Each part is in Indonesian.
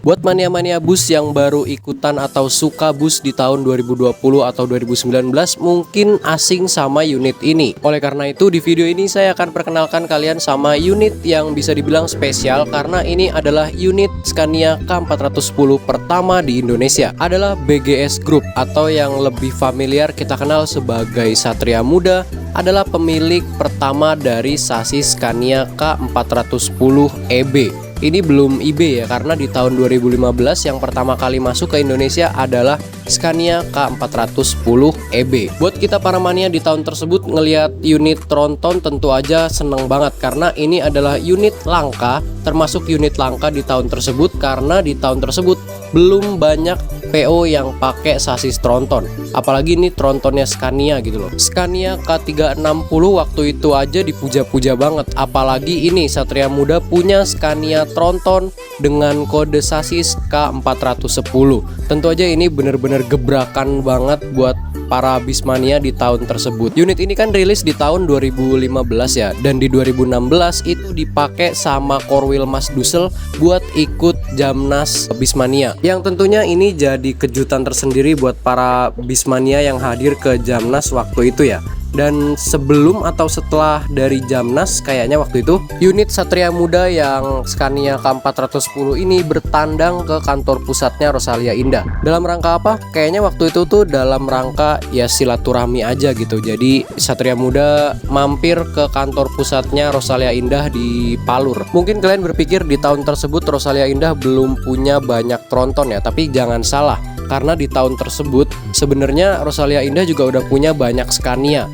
Buat mania-mania bus yang baru ikutan atau suka bus di tahun 2020 atau 2019 mungkin asing sama unit ini. Oleh karena itu di video ini saya akan perkenalkan kalian sama unit yang bisa dibilang spesial karena ini adalah unit Scania K410 pertama di Indonesia. Adalah BGS Group atau yang lebih familiar kita kenal sebagai Satria Muda, adalah pemilik pertama dari sasis Scania K410 EB. Ini belum IB ya, karena di tahun 2015 yang pertama kali masuk ke Indonesia adalah Scania K410 EB. Buat kita para mania di tahun tersebut ngelihat unit tronton tentu aja seneng banget karena ini adalah unit langka, termasuk unit langka di tahun tersebut karena di tahun tersebut belum banyak PO yang pakai sasis tronton. Apalagi ini trontonnya Scania gitu loh. Scania K360 waktu itu aja dipuja-puja banget. Apalagi ini Satria Muda punya Scania tronton dengan kode sasis K410. Tentu aja ini bener-bener gebrakan banget buat para bismania di tahun tersebut. Unit ini kan rilis di tahun 2015 ya, dan di 2016 itu dipakai sama Korwil Mas Dusel buat ikut Jamnas Bismania. Yang tentunya ini jadi kejutan tersendiri buat para bismania yang hadir ke Jamnas waktu itu ya. Dan sebelum atau setelah dari Jamnas kayaknya waktu itu unit Satria Muda yang Scania K410 ini bertandang ke kantor pusatnya Rosalia Indah. Dalam rangka apa? Kayaknya waktu itu tuh dalam rangka ya silaturahmi aja gitu. Jadi Satria Muda mampir ke kantor pusatnya Rosalia Indah di Palur. Mungkin kalian berpikir di tahun tersebut Rosalia Indah belum punya banyak tronton ya, tapi jangan salah. Karena di tahun tersebut sebenarnya Rosalia Indah juga udah punya banyak Scania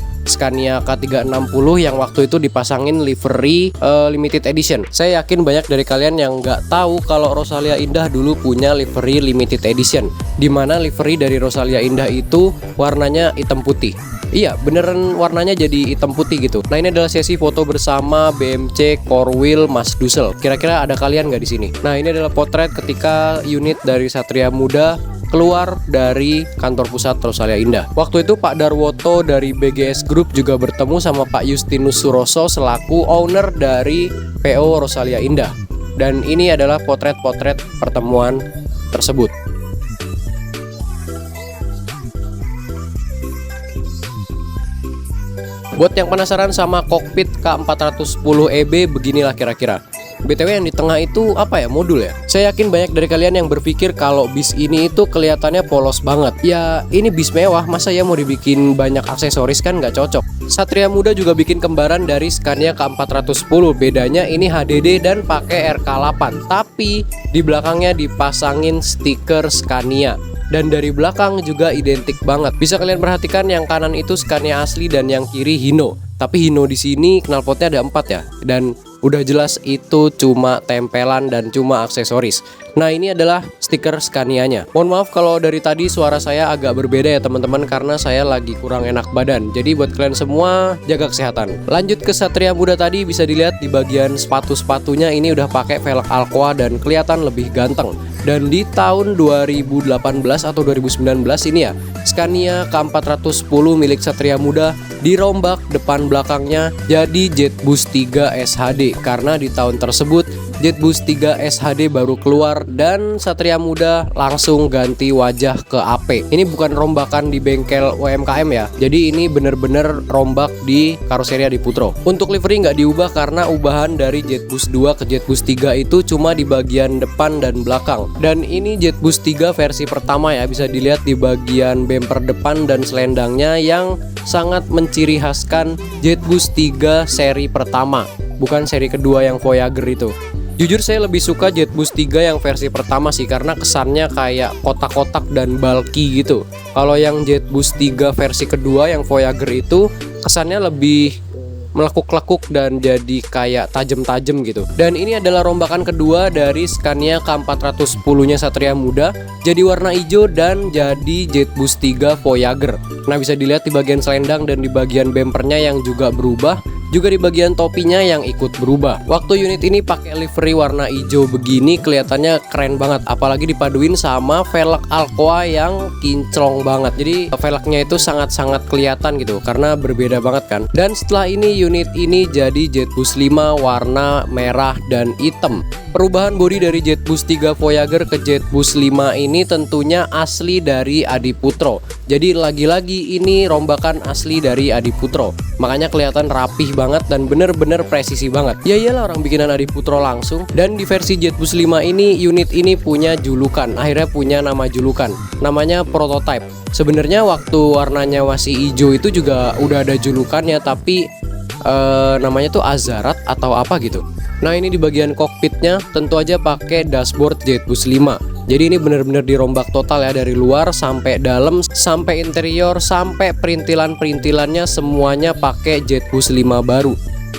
K360 yang waktu itu dipasangin livery limited edition. Saya yakin banyak dari kalian yang nggak tahu kalau Rosalia Indah dulu punya livery limited edition, dimana livery dari Rosalia Indah itu warnanya hitam putih. Iya, beneran warnanya jadi hitam putih gitu. Nah, ini adalah sesi foto bersama BMC Korwil Mas Dusel. Kira-kira ada kalian nggak di sini? Nah, ini adalah potret ketika unit dari Satria Muda keluar dari kantor pusat Rosalia Indah. Waktu itu Pak Darwoto dari BGS Group juga bertemu sama Pak Justinus Suroso selaku owner dari PO Rosalia Indah. Dan ini adalah potret-potret pertemuan tersebut. Buat yang penasaran sama kokpit K410 EB, beginilah kira-kira. BTW yang di tengah itu apa ya, modul ya? Saya yakin banyak dari kalian yang berpikir kalau bis ini itu kelihatannya polos banget. Ya ini bis mewah, masa ya mau dibikin banyak aksesoris kan nggak cocok. Satria Muda juga bikin kembaran dari Scania K410. Bedanya ini HDD dan pakai RK8. Tapi di belakangnya dipasangin stiker Scania. Dan dari belakang juga identik banget. Bisa kalian perhatikan yang kanan itu Scania asli dan yang kiri Hino. Tapi Hino di sini knalpotnya ada 4 ya. Dan udah jelas itu cuma tempelan dan cuma aksesoris. Nah, ini adalah stiker Scania-nya. Mohon maaf kalau dari tadi suara saya agak berbeda ya teman-teman, karena saya lagi kurang enak badan. Jadi buat kalian semua jaga kesehatan. Lanjut ke Satria Muda tadi, bisa dilihat di bagian sepatu-sepatunya ini udah pakai velg Alcoa dan kelihatan lebih ganteng. Dan di tahun 2018 atau 2019 ini ya, Scania K410 milik Satria Muda dirombak depan belakangnya jadi Jetbus 3 SHD karena di tahun tersebut Jetbus 3 SHD baru keluar dan Satria Muda langsung ganti wajah ke AP. Ini bukan rombakan di bengkel UMKM ya. Jadi ini bener-bener rombak di karoseria di Putro. Untuk livery nggak diubah karena ubahan dari Jetbus 2 ke Jetbus 3 itu cuma di bagian depan dan belakang. Dan ini Jetbus 3 versi pertama ya, bisa dilihat di bagian bumper depan dan selendangnya yang sangat menciri khaskan Jetbus 3 seri pertama, bukan seri kedua yang Voyager itu. Jujur saya lebih suka Jetbus 3 yang versi pertama sih, karena kesannya kayak kotak-kotak dan bulky gitu. Kalau yang Jetbus 3 versi kedua yang Voyager itu kesannya lebih melekuk-lekuk dan jadi kayak tajem-tajem gitu. Dan ini adalah rombakan kedua dari Scania K410-nya Satria Muda, jadi warna hijau dan jadi Jetbus 3 Voyager. Nah, bisa dilihat di bagian selendang dan di bagian bempernya yang juga berubah. Juga di bagian topinya yang ikut berubah. Waktu unit ini pakai livery warna hijau begini kelihatannya keren banget, apalagi dipaduin sama velg Alcoa yang kinclong banget. Jadi velgnya itu sangat-sangat kelihatan gitu karena berbeda banget kan. Dan setelah ini unit ini jadi Jetbus 5 warna merah dan hitam. Perubahan bodi dari Jetbus 3 Voyager ke Jetbus 5 ini tentunya asli dari Adiputro. Jadi lagi-lagi ini rombakan asli dari Adiputro. Makanya kelihatan rapih banget dan bener-bener presisi banget. Ya iyalah, orang bikinan Adiputro langsung. Dan di versi Jetbus 5 ini unit ini punya julukan. Akhirnya punya nama julukan. Namanya Prototype. Sebenarnya waktu warnanya masih hijau itu juga udah ada julukannya, tapi namanya tuh Azarat atau apa gitu. Nah ini di bagian kokpitnya tentu aja pakai dashboard Jetbus 5. Jadi ini benar-benar dirombak total ya, dari luar sampai dalam, sampai interior, sampai perintilan-perintilannya semuanya pakai Jetbus 5 baru.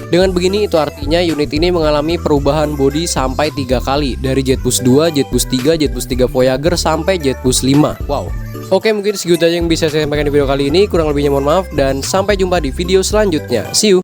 Dengan begini itu artinya unit ini mengalami perubahan bodi sampai 3 kali, dari Jetbus 2, Jetbus 3, Jetbus 3 Voyager sampai Jetbus 5. Wow. Oke, mungkin segitu aja yang bisa saya sampaikan di video kali ini. Kurang lebihnya mohon maaf dan sampai jumpa di video selanjutnya. See you.